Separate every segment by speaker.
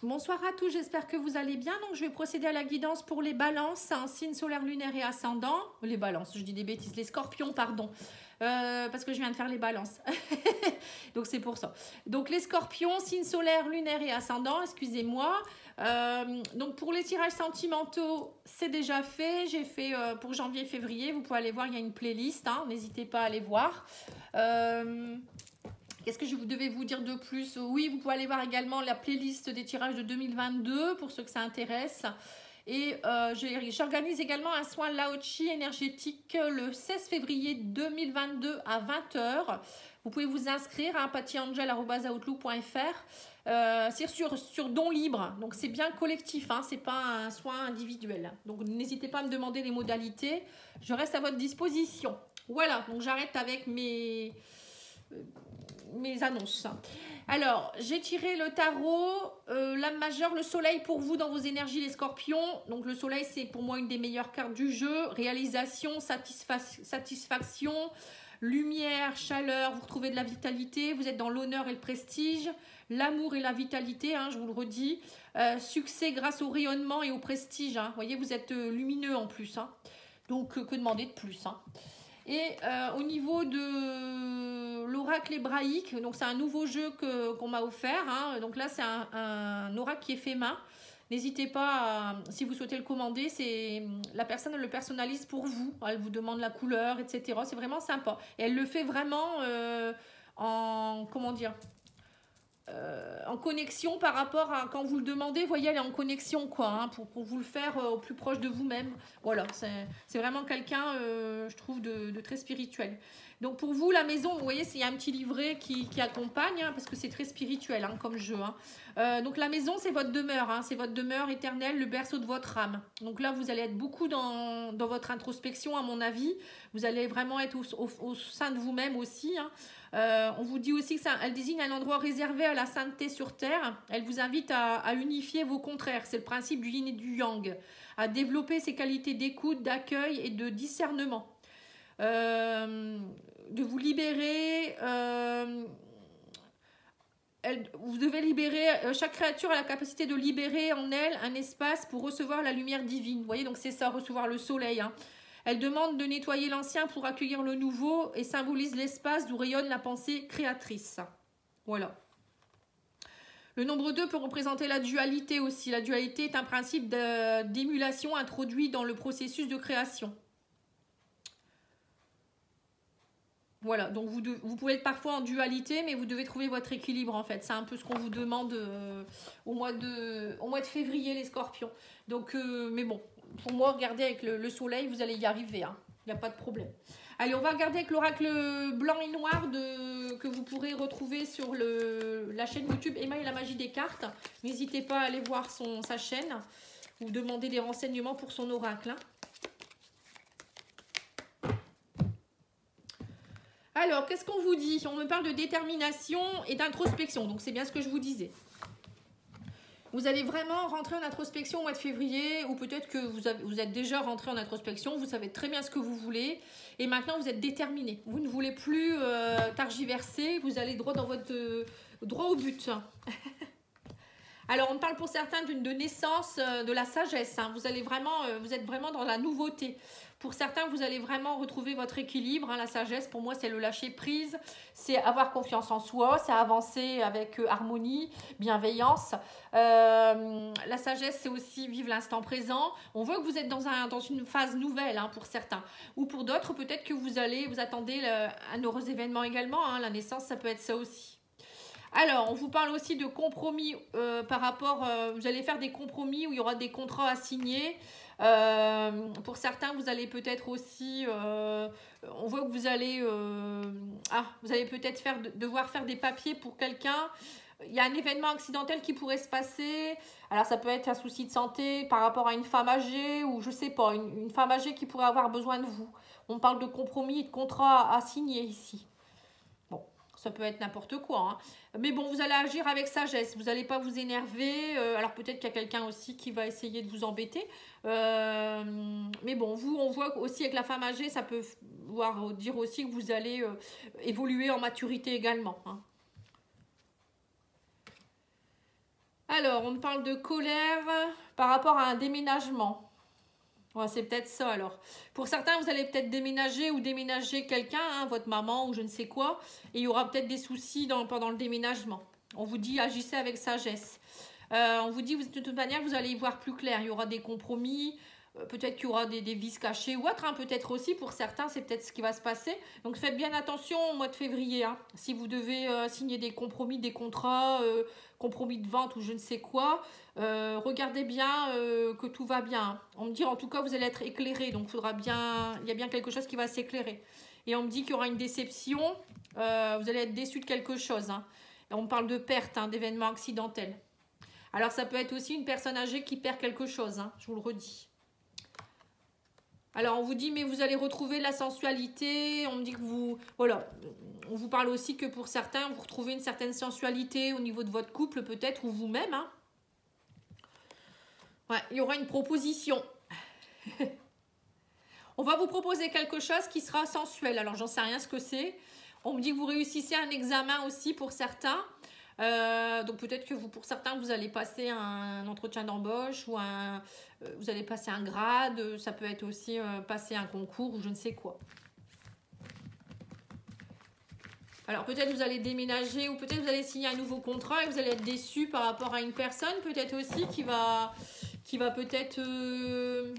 Speaker 1: Bonsoir à tous, j'espère que vous allez bien. Donc, je vais procéder à la guidance pour les balances, hein, signe solaire, lunaire et ascendant. Les balances, je dis des bêtises, les scorpions, pardon. Parce que je viens de faire les balances. Donc, c'est pour ça. Donc, les scorpions, signe solaire, lunaire et ascendant, excusez-moi. Donc, pour les tirages sentimentaux, c'est déjà fait. J'ai fait pour janvier, février. Vous pouvez aller voir, il y a une playlist. Hein, n'hésitez pas à aller voir. Qu'est-ce que je devais vous dire de plus? Oui, vous pouvez aller voir également la playlist des tirages de 2022 pour ceux que ça intéresse. Et j'organise également un soin Lao-Chi énergétique le 16 février 2022 à 20 h. Vous pouvez vous inscrire à pattyangel@outlook.fr. C'est sur don libre, donc c'est bien collectif, hein, c'est pas un soin individuel. Donc n'hésitez pas à me demander les modalités, je reste à votre disposition. Voilà, donc j'arrête avec mes annonces. Alors, j'ai tiré le tarot, l'âme majeure, le soleil pour vous dans vos énergies, les scorpions. Donc, le soleil, c'est pour moi une des meilleures cartes du jeu. Réalisation, satisfaction, lumière, chaleur, vous retrouvez de la vitalité, vous êtes dans l'honneur et le prestige, l'amour et la vitalité, hein, je vous le redis. Succès grâce au rayonnement et au prestige. Hein. Vous voyez, vous êtes lumineux en plus. Hein. Donc, que demander de plus, hein. Et au niveau de l'oracle hébraïque, donc c'est un nouveau jeu qu'on m'a offert. Hein. Donc là, c'est un oracle qui est fait main. N'hésitez pas, si vous souhaitez le commander, la personne elle le personnalise pour vous. Elle vous demande la couleur, etc. C'est vraiment sympa. Et elle le fait vraiment comment dire, en connexion par rapport à quand vous le demandez, vous voyez, elle est en connexion quoi, hein, pour vous le faire au plus proche de vous-même. Voilà, c'est vraiment quelqu'un, je trouve, de très spirituel. Donc pour vous, la maison, vous voyez, il y a un petit livret qui accompagne, hein, parce que c'est très spirituel hein, comme jeu. Hein. Donc la maison, c'est votre demeure, hein, c'est votre demeure éternelle, le berceau de votre âme. Donc là, vous allez être beaucoup dans votre introspection, à mon avis. Vous allez vraiment être au sein de vous-même aussi. Hein. On vous dit aussi qu'elle désigne un endroit réservé à la sainteté sur terre. Elle vous invite à unifier vos contraires. C'est le principe du yin et du yang. À développer ses qualités d'écoute, d'accueil et de discernement. De vous libérer. Vous devez libérer. Chaque créature a la capacité de libérer en elle un espace pour recevoir la lumière divine. Vous voyez, donc c'est ça, recevoir le soleil. Hein. Elle demande de nettoyer l'ancien pour accueillir le nouveau et symbolise l'espace d'où rayonne la pensée créatrice. Voilà. Le nombre 2 peut représenter la dualité aussi. La dualité est un principe d'émulation introduit dans le processus de création. Voilà, donc vous pouvez être parfois en dualité, mais vous devez trouver votre équilibre en fait. C'est un peu ce qu'on vous demande au mois de février, les scorpions. Donc, mais bon, pour moi, regardez avec le soleil, vous allez y arriver. Hein. Il n'y a pas de problème. Allez, on va regarder avec l'oracle blanc et noir que vous pourrez retrouver sur la chaîne YouTube Emma et la magie des cartes. N'hésitez pas à aller voir sa chaîne ou demander des renseignements pour son oracle. Hein. Alors, qu'est-ce qu'on vous dit? On me parle de détermination et d'introspection. Donc, c'est bien ce que je vous disais. Vous allez vraiment rentrer en introspection au mois de février, ou peut-être que vous êtes déjà rentré en introspection, vous savez très bien ce que vous voulez, et maintenant vous êtes déterminé. Vous ne voulez plus targiverser, vous allez droit au but. Alors, on parle pour certains de naissance de la sagesse. Hein. Vous êtes vraiment dans la nouveauté. Pour certains, vous allez vraiment retrouver votre équilibre. Hein. La sagesse, pour moi, c'est le lâcher prise. C'est avoir confiance en soi. C'est avancer avec harmonie, bienveillance. La sagesse, c'est aussi vivre l'instant présent. On voit que vous êtes dans une phase nouvelle hein, pour certains. Ou pour d'autres, peut-être que vous attendez un heureux événement également. Hein. La naissance, ça peut être ça aussi. Alors, on vous parle aussi de compromis par rapport... vous allez faire des compromis où il y aura des contrats à signer. Pour certains, vous allez peut-être aussi... on voit que vous allez peut-être devoir faire des papiers pour quelqu'un. Il y a un événement accidentel qui pourrait se passer. Alors, ça peut être un souci de santé par rapport à une femme âgée ou je sais pas, une femme âgée qui pourrait avoir besoin de vous. On parle de compromis et de contrats à signer ici. Ça peut être n'importe quoi. Hein. Mais bon, vous allez agir avec sagesse. Vous n'allez pas vous énerver. Alors peut-être qu'il y a quelqu'un aussi qui va essayer de vous embêter. Mais bon, on voit aussi avec la femme âgée, ça peut dire aussi que vous allez évoluer en maturité également. Hein. Alors, on me parle de colère par rapport à un déménagement. Ouais, c'est peut-être ça alors. Pour certains, vous allez peut-être déménager ou déménager quelqu'un, hein, votre maman ou je ne sais quoi. Et il y aura peut-être des soucis pendant le déménagement. On vous dit agissez avec sagesse. On vous dit de toute manière, vous allez y voir plus clair. Il y aura des compromis. Peut-être qu'il y aura des vices cachés ou autre, hein, peut-être aussi pour certains, c'est peut-être ce qui va se passer. Donc faites bien attention au mois de février. Hein. Si vous devez signer des compromis, des contrats, compromis de vente ou je ne sais quoi, regardez bien que tout va bien. On me dit en tout cas vous allez être éclairé, donc il y a bien quelque chose qui va s'éclairer. Et on me dit qu'il y aura une déception, vous allez être déçu de quelque chose. Hein. Et on me parle de perte, hein, d'événements accidentels. Alors ça peut être aussi une personne âgée qui perd quelque chose, hein, je vous le redis. Alors, on vous dit, mais vous allez retrouver la sensualité. On me dit que vous... Voilà. On vous parle aussi que pour certains, vous retrouvez une certaine sensualité au niveau de votre couple, peut-être, ou vous-même. Hein. Ouais, il y aura une proposition. On va vous proposer quelque chose qui sera sensuel. Alors, j'en sais rien ce que c'est. On me dit que vous réussissez un examen aussi pour certains. Donc peut-être que pour certains, vous allez passer un entretien d'embauche ou vous allez passer un grade. Ça peut être aussi passer un concours ou je ne sais quoi. Alors peut-être vous allez déménager ou peut-être vous allez signer un nouveau contrat et vous allez être déçu par rapport à une personne. Peut-être aussi qui va peut-être...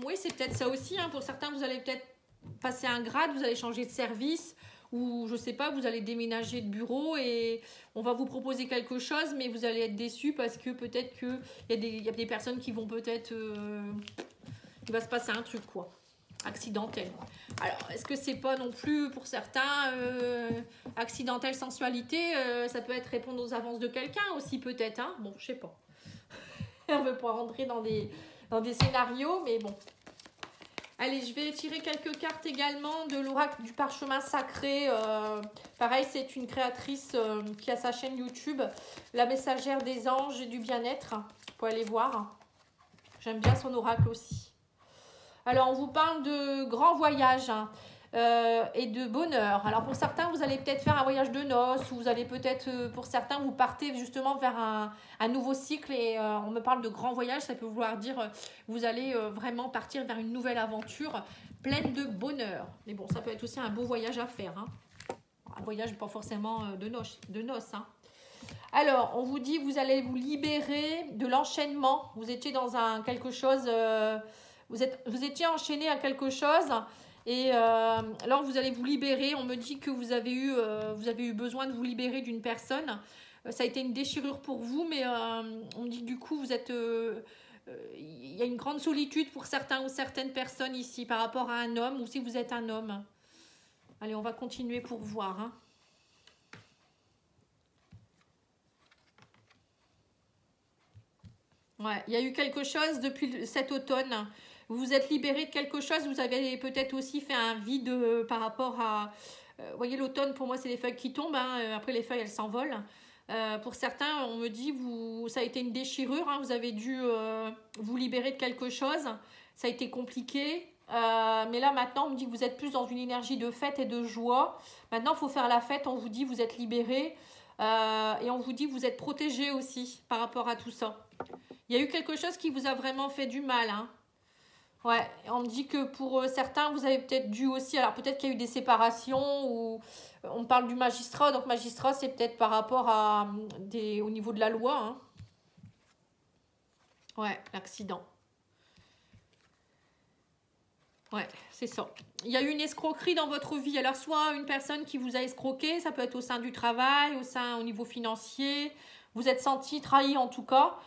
Speaker 1: Oui, c'est peut-être ça aussi. Hein. Pour certains, vous allez peut-être passer un grade, vous allez changer de service. Ou je sais pas, vous allez déménager de bureau et on va vous proposer quelque chose, mais vous allez être déçu parce que peut-être qu'il y a des personnes qui vont peut-être... il va se passer un truc, quoi. Accidentel. Alors, est-ce que c'est pas non plus pour certains accidentel sensualité ça peut être répondre aux avances de quelqu'un aussi, peut-être. Hein, bon, je sais pas. On ne veut pas rentrer dans des scénarios, mais bon. Allez, je vais tirer quelques cartes également de l'oracle du parchemin sacré. Pareil, c'est une créatrice qui a sa chaîne YouTube, la messagère des anges et du bien-être. Vous pouvez aller voir. J'aime bien son oracle aussi. Alors, on vous parle de grands voyages et de bonheur. Alors, pour certains, vous allez peut-être faire un voyage de noces ou vous allez peut-être, pour certains, vous partez justement vers un nouveau cycle et on me parle de grands voyages. Ça peut vouloir dire vous allez vraiment partir vers une nouvelle aventure pleine de bonheur. Mais bon, ça peut être aussi un beau voyage à faire. Hein. Un voyage pas forcément de noces. Hein. Alors, on vous dit vous allez vous libérer de l'enchaînement. Vous étiez dans quelque chose... vous étiez enchaîné à quelque chose... Et alors vous allez vous libérer. On me dit que vous avez eu besoin de vous libérer d'une personne. Ça a été une déchirure pour vous, mais on me dit que du coup vous êtes... il y a une grande solitude pour certains ou certaines personnes ici par rapport à un homme ou si vous êtes un homme. Allez, on va continuer pour voir. Hein. Ouais, il y a eu quelque chose depuis cet automne. Vous vous êtes libéré de quelque chose, vous avez peut-être aussi fait un vide par rapport à... vous voyez, l'automne, pour moi, c'est les feuilles qui tombent. Hein, après, les feuilles, elles s'envolent. Pour certains, on me dit, ça a été une déchirure. Hein, vous avez dû vous libérer de quelque chose. Ça a été compliqué. Mais là, maintenant, on me dit que vous êtes plus dans une énergie de fête et de joie. Maintenant, il faut faire la fête. On vous dit, vous êtes libéré. Et on vous dit, vous êtes protégé aussi par rapport à tout ça. Il y a eu quelque chose qui vous a vraiment fait du mal, hein. Ouais, on me dit que pour certains, vous avez peut-être dû aussi... Alors, peut-être qu'il y a eu des séparations ou... On parle du magistrat. Donc, magistrat, c'est peut-être par rapport au niveau de la loi. Hein. Ouais, l'accident. Ouais, c'est ça. Il y a eu une escroquerie dans votre vie. Alors, soit une personne qui vous a escroqué, ça peut être au sein du travail, au niveau financier. Vous êtes senti trahi en tout cas.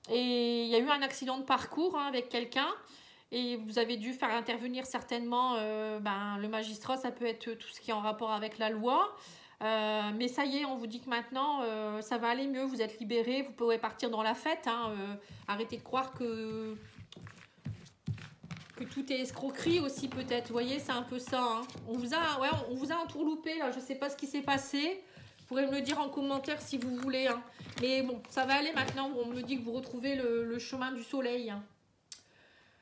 Speaker 1: Et il y a eu un accident de parcours avec quelqu'un. Et vous avez dû faire intervenir certainement le magistrat, ça peut être tout ce qui est en rapport avec la loi. Mais ça y est, on vous dit que maintenant, ça va aller mieux, vous êtes libérés, vous pouvez partir dans la fête. Hein, arrêtez de croire que tout est escroquerie aussi peut-être. Vous voyez, c'est un peu ça. Hein. On vous a entourloupé, là, je ne sais pas ce qui s'est passé. Vous pourrez me le dire en commentaire si vous voulez. Hein. Mais bon, ça va aller maintenant, on me dit que vous retrouvez le chemin du soleil. Hein.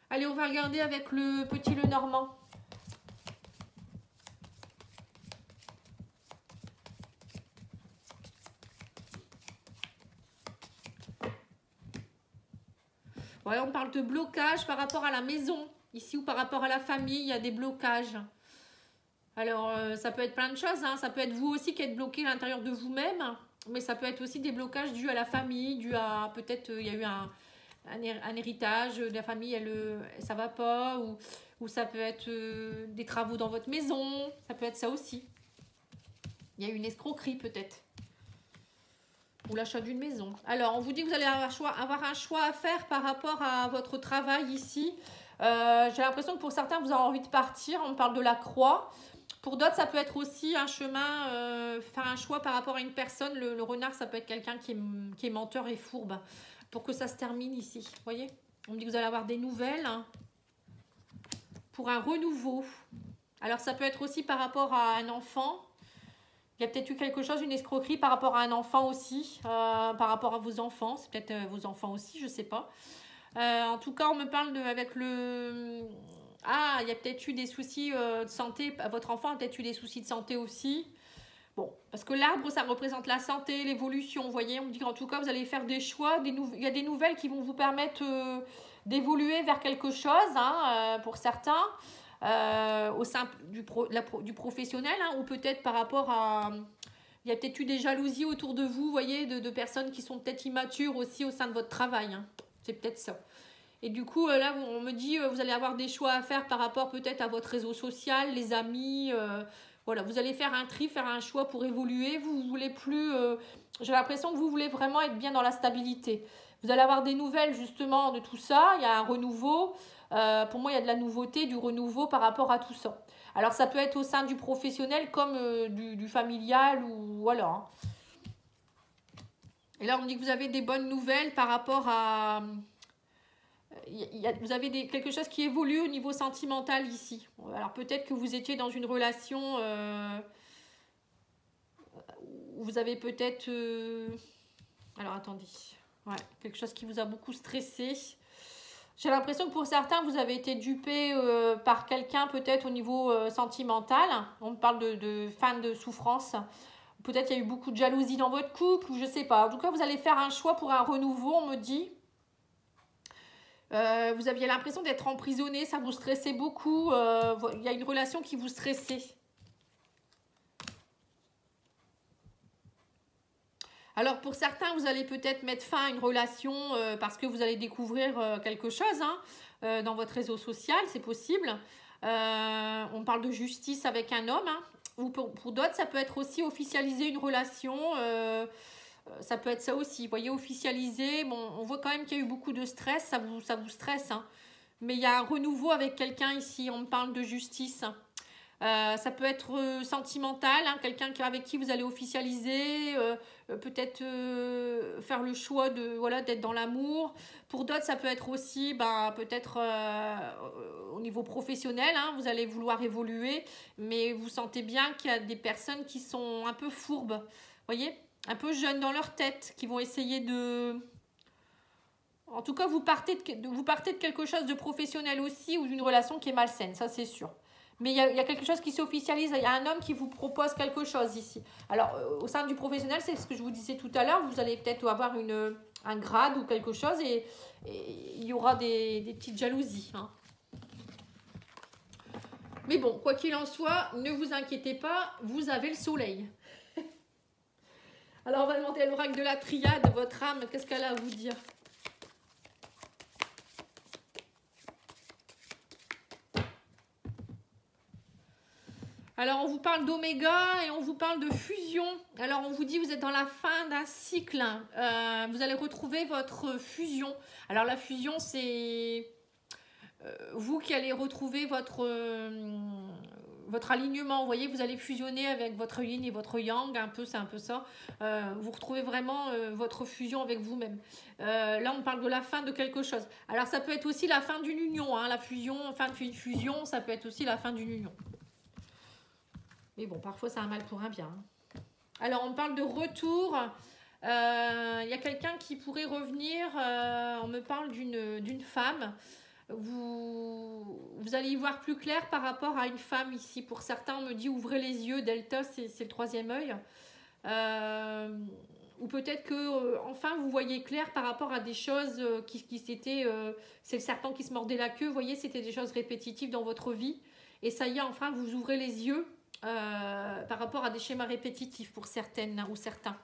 Speaker 1: Allez, on va regarder avec le petit Lenormand. Ouais, on parle de blocage par rapport à la maison, ici, ou par rapport à la famille, il y a des blocages. Alors, ça peut être plein de choses, hein. Ça peut être vous aussi qui êtes bloqué à l'intérieur de vous-même, mais ça peut être aussi des blocages dus à la famille, dus à peut-être il y a eu un héritage de la famille, ça va pas, ou ça peut être des travaux dans votre maison, ça peut être ça aussi. Il y a eu une escroquerie peut-être, ou l'achat d'une maison. Alors, on vous dit que vous allez avoir un choix à faire par rapport à votre travail ici. J'ai l'impression que pour certains, vous avez envie de partir. On parle de la croix. Pour d'autres, ça peut être aussi un chemin, faire un choix par rapport à une personne. Le renard, ça peut être quelqu'un qui est menteur et fourbe. Pour que ça se termine ici. Vous voyez? On me dit que vous allez avoir des nouvelles, hein, pour un renouveau. Alors, ça peut être aussi par rapport à un enfant. Il y a peut-être eu quelque chose, une escroquerie par rapport à un enfant aussi, par rapport à vos enfants. C'est peut-être vos enfants aussi, je ne sais pas. En tout cas, on me parle avec le... Ah, il y a peut-être eu des soucis de santé. Votre enfant a peut-être eu des soucis de santé aussi. Bon, parce que l'arbre, ça représente la santé, l'évolution. Vous voyez, on me dit qu'en tout cas, vous allez faire des choix. Il y a des nouvelles qui vont vous permettre d'évoluer vers quelque chose, hein, pour certains. Au sein du professionnel, hein, ou peut-être par rapport à... Il y a peut-être eu des jalousies autour de vous, voyez, de personnes qui sont peut-être immatures aussi au sein de votre travail. Hein. C'est peut-être ça. Et du coup, là, on me dit, vous allez avoir des choix à faire par rapport peut-être à votre réseau social, les amis. Voilà, vous allez faire un tri, faire un choix pour évoluer. Vous voulez plus... J'ai l'impression que vous voulez vraiment être bien dans la stabilité. Vous allez avoir des nouvelles justement de tout ça. Il y a un renouveau. Pour moi, il y a de la nouveauté, du renouveau par rapport à tout ça. Alors, ça peut être au sein du professionnel comme du familial ou voilà. Hein. Et là, on me dit que vous avez des bonnes nouvelles par rapport à... vous avez quelque chose qui évolue au niveau sentimental ici. Alors, peut-être que vous étiez dans une relation où vous avez peut-être... Alors, attendez. Ouais, quelque chose qui vous a beaucoup stressé. J'ai l'impression que pour certains, vous avez été dupé par quelqu'un, peut-être au niveau sentimental. On parle de fin de souffrance. Peut-être il y a eu beaucoup de jalousie dans votre couple, ou je ne sais pas. En tout cas, vous allez faire un choix pour un renouveau, on me dit. Vous aviez l'impression d'être emprisonné, ça vous stressait beaucoup. Il y a une relation qui vous stressait. Alors, pour certains, vous allez peut-être mettre fin à une relation parce que vous allez découvrir quelque chose hein, dans votre réseau social, c'est possible. On parle de justice avec un homme. Hein. Ou pour d'autres, ça peut être aussi officialiser une relation. Ça peut être ça aussi. Vous voyez, officialiser. Bon, on voit quand même qu'il y a eu beaucoup de stress. Ça vous stresse. Hein. Mais il y a un renouveau avec quelqu'un ici. On me parle de justice. Ça peut être sentimental, hein, quelqu'un avec qui vous allez officialiser, peut-être faire le choix d'être dans l'amour. Pour d'autres, ça peut être aussi peut-être au niveau professionnel, hein, vous allez vouloir évoluer, mais vous sentez bien qu'il y a des personnes qui sont un peu fourbes, voyez, un peu jeunes dans leur tête, qui vont essayer de... En tout cas, vous partez de quelque chose de professionnel aussi ou d'une relation qui est malsaine, ça c'est sûr. Mais il y a quelque chose qui s'officialise, il y a un homme qui vous propose quelque chose ici. Alors, au sein du professionnel, c'est ce que je vous disais tout à l'heure, vous allez peut-être avoir un grade ou quelque chose et il y aura des petites jalousies. Hein. Mais bon, quoi qu'il en soit, ne vous inquiétez pas, vous avez le soleil. Alors, on va demander à l'oracle de la triade, votre âme, qu'est-ce qu'elle a à vous dire ? Alors, on vous parle d'oméga et on vous parle de fusion. Alors, on vous dit vous êtes dans la fin d'un cycle. Vous allez retrouver votre fusion. Alors, la fusion, c'est vous qui allez retrouver votre alignement. Vous voyez, vous allez fusionner avec votre yin et votre yang. C'est un peu ça. Vous retrouvez vraiment votre fusion avec vous-même. Là, on parle de la fin de quelque chose. Alors, ça peut être aussi la fin d'une union. Hein, la fusion, fin d'une fusion, ça peut être aussi la fin d'une union. Mais bon, parfois, c'est un mal pour un bien. Alors, on parle de retour. Il y a quelqu'un qui pourrait revenir. On me parle d'une femme. Vous allez y voir plus clair par rapport à une femme ici. Pour certains, on me dit ouvrez les yeux. Delta, c'est le troisième œil. ou peut-être que enfin vous voyez clair par rapport à des choses qui s'étaient... c'est le serpent qui se mordait la queue, vous voyez, c'était des choses répétitives dans votre vie. Et ça y est, enfin vous ouvrez les yeux par rapport à des schémas répétitifs pour certaines ou certains.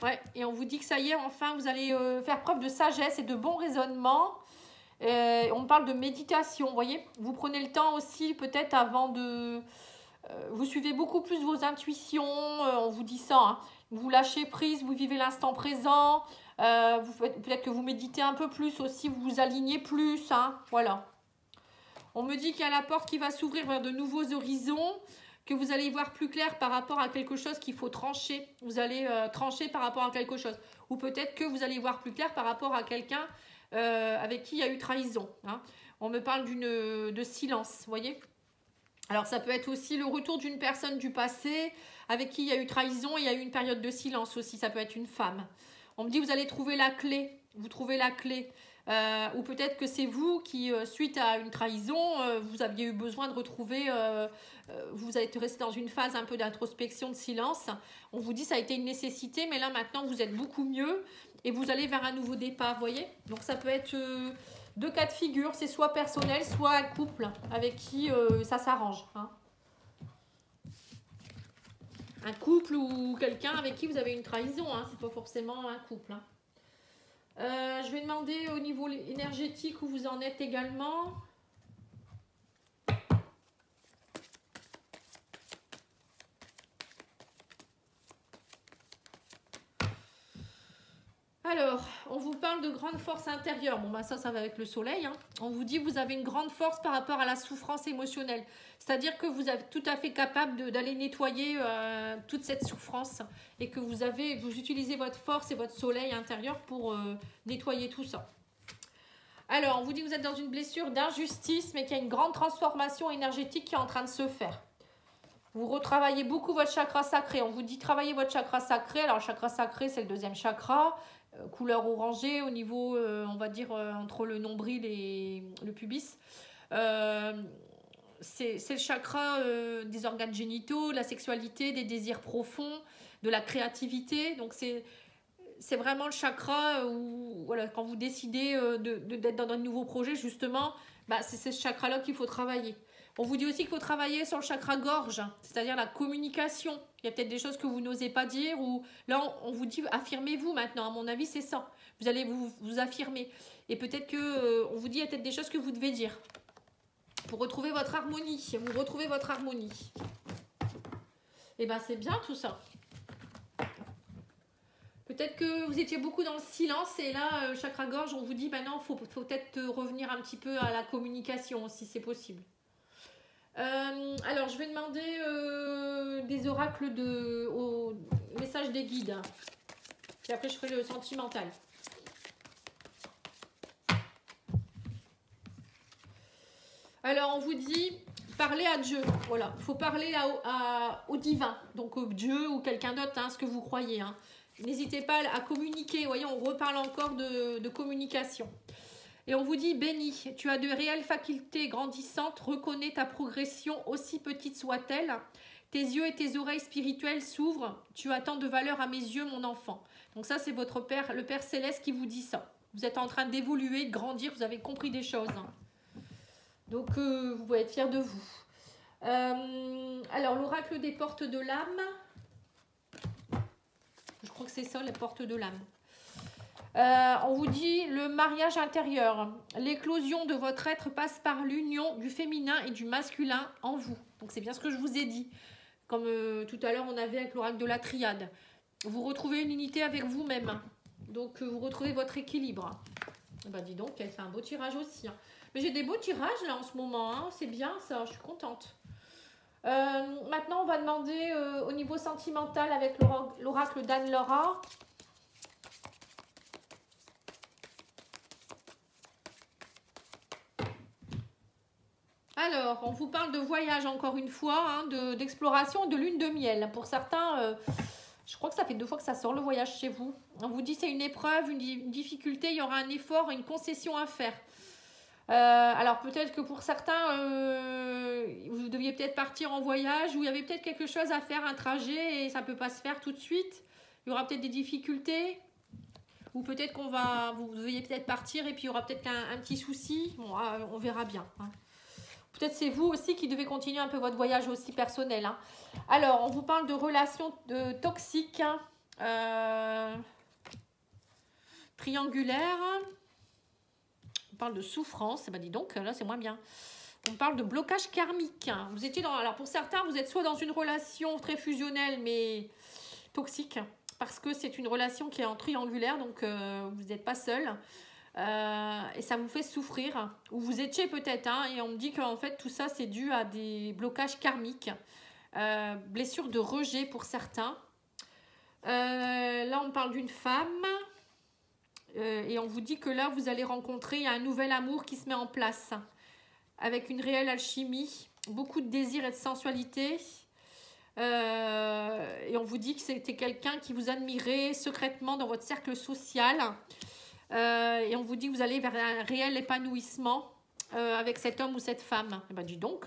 Speaker 1: Ouais, et on vous dit que ça y est, enfin vous allez faire preuve de sagesse et de bon raisonnement. On parle de méditation, vous voyez. Vous prenez le temps aussi peut-être avant de... vous suivez beaucoup plus vos intuitions, on vous dit ça, hein. Vous lâchez prise, vous vivez l'instant présent, peut-être que vous méditez un peu plus aussi, vous vous alignez plus, hein, voilà. On me dit qu'il y a la porte qui va s'ouvrir vers de nouveaux horizons, que vous allez y voir plus clair par rapport à quelque chose qu'il faut trancher. Vous allez trancher par rapport à quelque chose. Ou peut-être que vous allez voir plus clair par rapport à quelqu'un avec qui il y a eu trahison, hein. On me parle de silence, vous voyez. Alors ça peut être aussi le retour d'une personne du passé avec qui il y a eu trahison et il y a eu une période de silence aussi, ça peut être une femme. On me dit vous allez trouver la clé, vous trouvez la clé. Ou peut-être que c'est vous qui, suite à une trahison, vous aviez eu besoin de retrouver, vous avez resté dans une phase un peu d'introspection, de silence. On vous dit ça a été une nécessité, mais là maintenant vous êtes beaucoup mieux et vous allez vers un nouveau départ, vous voyez. Donc ça peut être deux cas de figure, c'est soit personnel, soit un couple avec qui ça s'arrange, hein. Un couple ou quelqu'un avec qui vous avez une trahison, hein, c'est pas forcément un couple, hein. Je vais demander au niveau énergétique où vous en êtes également. Alors, on vous parle de grande force intérieure. Bon, bah ça va avec le soleil, hein. On vous dit que vous avez une grande force par rapport à la souffrance émotionnelle. C'est-à-dire que vous êtes tout à fait capable d'aller nettoyer toute cette souffrance et que vous utilisez votre force et votre soleil intérieur pour nettoyer tout ça. Alors, on vous dit que vous êtes dans une blessure d'injustice, mais qu'il y a une grande transformation énergétique qui est en train de se faire. Vous retravaillez beaucoup votre chakra sacré. On vous dit travailler votre chakra sacré. Alors, le chakra sacré, c'est le deuxième chakra. Couleur orangée au niveau, on va dire, entre le nombril et le pubis. C'est le chakra des organes génitaux, de la sexualité, des désirs profonds, de la créativité. Donc, c'est vraiment le chakra où, voilà, quand vous décidez d'être dans un nouveau projet, justement, bah, c'est ce chakra-là qu'il faut travailler. On vous dit aussi qu'il faut travailler sur le chakra gorge, c'est-à-dire la communication. Il y a peut-être des choses que vous n'osez pas dire, ou là, on vous dit affirmez-vous maintenant. À mon avis, c'est ça. Vous allez vous affirmer. Et peut-être que on vous dit il y a peut-être des choses que vous devez dire pour retrouver votre harmonie. Vous retrouvez votre harmonie. Et ben c'est bien tout ça. Peut-être que vous étiez beaucoup dans le silence et là, chakra gorge, on vous dit maintenant, il faut peut-être revenir un petit peu à la communication si c'est possible. Alors, je vais demander des oracles au message des guides. Et après, je ferai le sentimental. Alors, on vous dit, parlez à Dieu. Voilà, il faut parler au divin. Donc, au Dieu ou quelqu'un d'autre, hein, ce que vous croyez. Hein. N'hésitez pas à communiquer. Vous voyez, on reparle encore de communication. Et on vous dit, béni, tu as de réelles facultés grandissantes, reconnais ta progression, aussi petite soit-elle. Tes yeux et tes oreilles spirituelles s'ouvrent, tu as tant de valeur à mes yeux, mon enfant. Donc ça, c'est votre Père, le Père Céleste qui vous dit ça. Vous êtes en train d'évoluer, de grandir, vous avez compris des choses. Hein. Donc, vous pouvez être fiers de vous. Alors, l'oracle des portes de l'âme. Je crois que c'est ça, les portes de l'âme. On vous dit le mariage intérieur. L'éclosion de votre être passe par l'union du féminin et du masculin en vous. Donc c'est bien ce que je vous ai dit. Comme tout à l'heure on avait avec l'oracle de la triade. Vous retrouvez une unité avec vous-même. Donc vous retrouvez votre équilibre. Bah dis donc, c'est un beau tirage aussi. Hein. Mais j'ai des beaux tirages là en ce moment. Hein. C'est bien ça, je suis contente. Maintenant on va demander au niveau sentimental avec l'oracle d'Anne-Laura. Alors, on vous parle de voyage encore une fois, hein, d'exploration, de lune de miel. Pour certains, je crois que ça fait 2 fois que ça sort le voyage chez vous. On vous dit c'est une épreuve, une difficulté, il y aura un effort, une concession à faire. Alors peut-être que pour certains, vous deviez peut-être partir en voyage ou il y avait peut-être quelque chose à faire, un trajet et ça ne peut pas se faire tout de suite. Il y aura peut-être des difficultés. Ou peut-être qu'on va... Vous devez peut-être partir et puis il y aura peut-être un petit souci. Bon, on verra bien. Hein. Peut-être c'est vous aussi qui devez continuer un peu votre voyage aussi personnel. Hein. Alors, on vous parle de relations toxiques. Triangulaires. On parle de souffrance. Bah dis donc, là c'est moins bien. On parle de blocage karmique. Vous étiez dans... Alors pour certains, vous êtes soit dans une relation très fusionnelle mais toxique. Parce que c'est une relation qui est en triangulaire. Donc vous n'êtes pas seul. Et ça vous fait souffrir. Ou vous étiez peut-être. Hein, et on me dit qu'en fait tout ça c'est dû à des blocages karmiques. Blessures de rejet pour certains. Là on parle d'une femme. Et on vous dit que là vous allez rencontrer un nouvel amour qui se met en place. Avec une réelle alchimie. Beaucoup de désir et de sensualité. Et on vous dit que c'était quelqu'un qui vous admirait secrètement dans votre cercle social. Et on vous dit que vous allez vers un réel épanouissement avec cet homme ou cette femme. Et ben dis donc.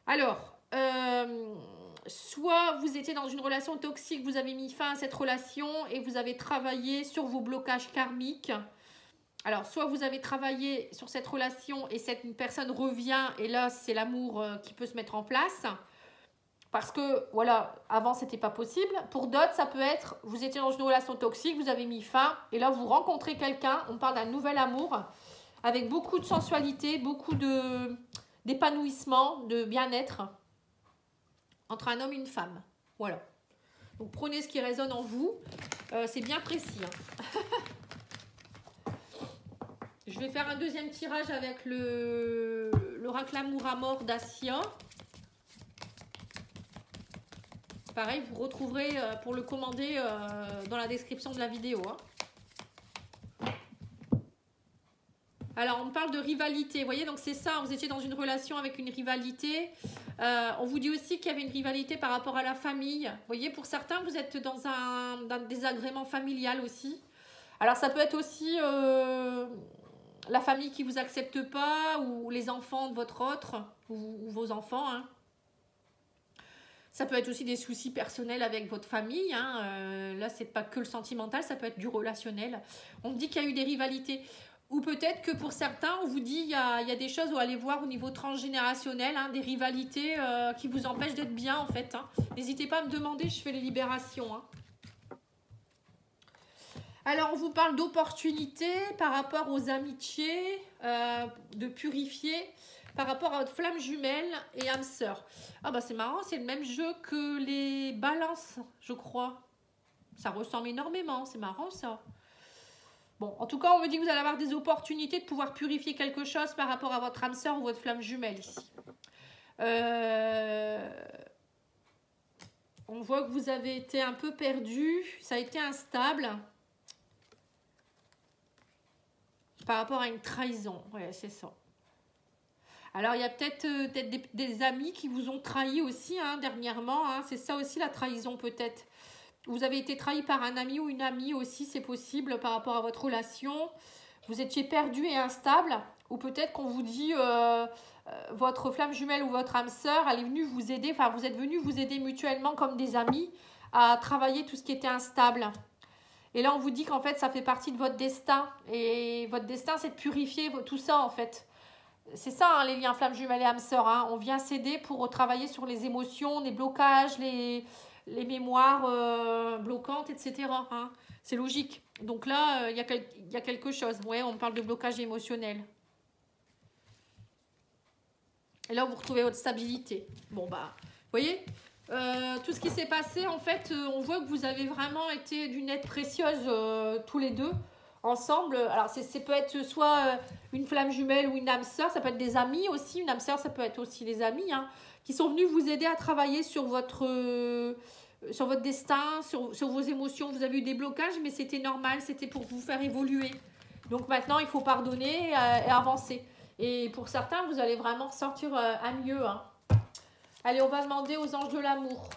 Speaker 1: Alors, soit vous étiez dans une relation toxique, vous avez mis fin à cette relation et vous avez travaillé sur vos blocages karmiques. Alors, soit vous avez travaillé sur cette relation et cette personne revient et là, c'est l'amour qui peut se mettre en place. Parce que, voilà, avant, c'était pas possible. Pour d'autres, ça peut être, vous étiez dans une relation toxique, vous avez mis fin et là, vous rencontrez quelqu'un, on parle d'un nouvel amour avec beaucoup de sensualité, beaucoup d'épanouissement, de bien-être entre un homme et une femme. Voilà. Donc, prenez ce qui résonne en vous. C'est bien précis. Hein. Je vais faire un deuxième tirage avec l'oracle Amour à mort d'Assia. Pareil, vous retrouverez pour le commander dans la description de la vidéo. Hein. Alors, on parle de rivalité. Vous voyez, donc c'est ça, vous étiez dans une relation avec une rivalité. On vous dit aussi qu'il y avait une rivalité par rapport à la famille. Vous voyez, pour certains, vous êtes dans un désagrément familial aussi. Alors, ça peut être aussi... la famille qui ne vous accepte pas ou les enfants de votre autre ou vos enfants. Hein. Ça peut être aussi des soucis personnels avec votre famille. Hein. Là, ce n'est pas que le sentimental, ça peut être du relationnel. On me dit qu'il y a eu des rivalités. Ou peut-être que pour certains, on vous dit qu'il y a des choses où aller voir au niveau transgénérationnel, hein, des rivalités qui vous empêchent d'être bien en fait. Hein. N'hésitez pas à me demander, je fais les libérations. Hein. Alors, on vous parle d'opportunités par rapport aux amitiés, de purifier par rapport à votre flamme jumelle et âme sœur. Ah bah c'est marrant, c'est le même jeu que les balances, je crois. Ça ressemble énormément, c'est marrant ça. Bon, en tout cas, on me dit que vous allez avoir des opportunités de pouvoir purifier quelque chose par rapport à votre âme sœur ou votre flamme jumelle ici. On voit que vous avez été un peu perdu, ça a été instable. Par rapport à une trahison, ouais, c'est ça. Alors, il y a peut-être des amis qui vous ont trahi aussi, hein, dernièrement. Hein, c'est ça aussi la trahison, peut-être. Vous avez été trahi par un ami ou une amie aussi, c'est possible, par rapport à votre relation. Vous étiez perdu et instable. Ou peut-être qu'on vous dit, votre flamme jumelle ou votre âme sœur, elle est venue vous aider, enfin, vous êtes venus vous aider mutuellement comme des amis à travailler tout ce qui était instable. Et là, on vous dit qu'en fait, ça fait partie de votre destin. Et votre destin, c'est de purifier tout ça, en fait. C'est ça, hein, les liens flamme jumelle et âme sœur. Hein. On vient s'aider pour travailler sur les émotions, les blocages, les mémoires bloquantes, etc. Hein. C'est logique. Donc là, il y a quelque chose. Ouais, on parle de blocage émotionnel. Et là, vous retrouvez votre stabilité. Bon, bah, vous voyez tout ce qui s'est passé, en fait, on voit que vous avez vraiment été d'une aide précieuse tous les deux, ensemble. Alors, ça peut être soit une flamme jumelle ou une âme sœur, ça peut être des amis aussi. Une âme sœur, ça peut être aussi des amis, hein, qui sont venus vous aider à travailler sur votre destin, sur vos émotions. Vous avez eu des blocages, mais c'était normal, c'était pour vous faire évoluer. Donc maintenant, il faut pardonner et avancer. Et pour certains, vous allez vraiment ressortir à mieux, hein. Allez, on va demander aux anges de l'amour.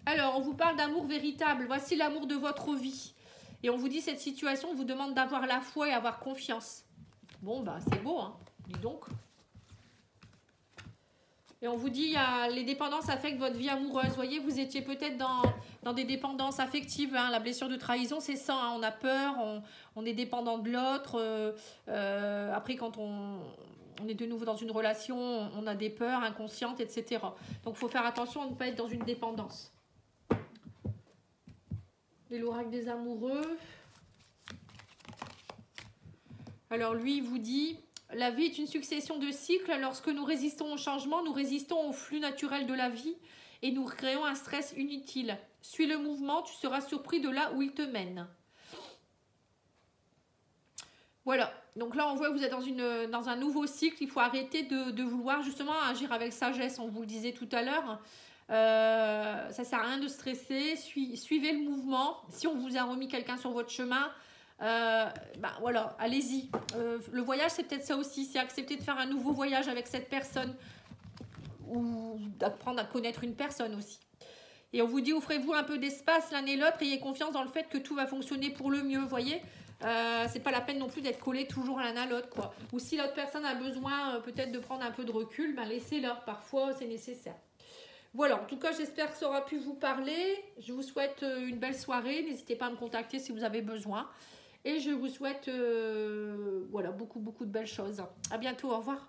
Speaker 1: Alors, on vous parle d'amour véritable. Voici l'amour de votre vie. Et on vous dit, cette situation vous demande d'avoir la foi et avoir confiance. Bon, bah, c'est beau, hein. Dis donc. Et on vous dit, les dépendances affectent votre vie amoureuse. Vous voyez, vous étiez peut-être dans des dépendances affectives. Hein. La blessure de trahison, c'est ça. Hein. On a peur, on est dépendant de l'autre. Après, quand on est de nouveau dans une relation, on a des peurs inconscientes, etc. Donc, il faut faire attention à ne pas être dans une dépendance. Et l'oracle des amoureux. Alors, lui, il vous dit... La vie est une succession de cycles. Lorsque nous résistons au changement, nous résistons au flux naturel de la vie et nous créons un stress inutile. Suis le mouvement, tu seras surpris de là où il te mène. Voilà. Donc là, on voit que vous êtes dans un nouveau cycle. Il faut arrêter de vouloir justement agir avec sagesse. On vous le disait tout à l'heure. Ça ne sert à rien de stresser. Suivez le mouvement. Si on vous a remis quelqu'un sur votre chemin, voilà, allez-y. Le voyage, c'est peut-être ça aussi, c'est accepter de faire un nouveau voyage avec cette personne ou d'apprendre à connaître une personne aussi. Et on vous dit, offrez-vous un peu d'espace l'un et l'autre, ayez confiance dans le fait que tout va fonctionner pour le mieux, voyez. C'est pas la peine non plus d'être collé toujours l'un à l'autre, quoi. Ou si l'autre personne a besoin peut-être de prendre un peu de recul, laissez-leur, parfois c'est nécessaire. Voilà, en tout cas, j'espère que ça aura pu vous parler. Je vous souhaite une belle soirée. N'hésitez pas à me contacter si vous avez besoin. Et je vous souhaite beaucoup de belles choses. À bientôt, au revoir.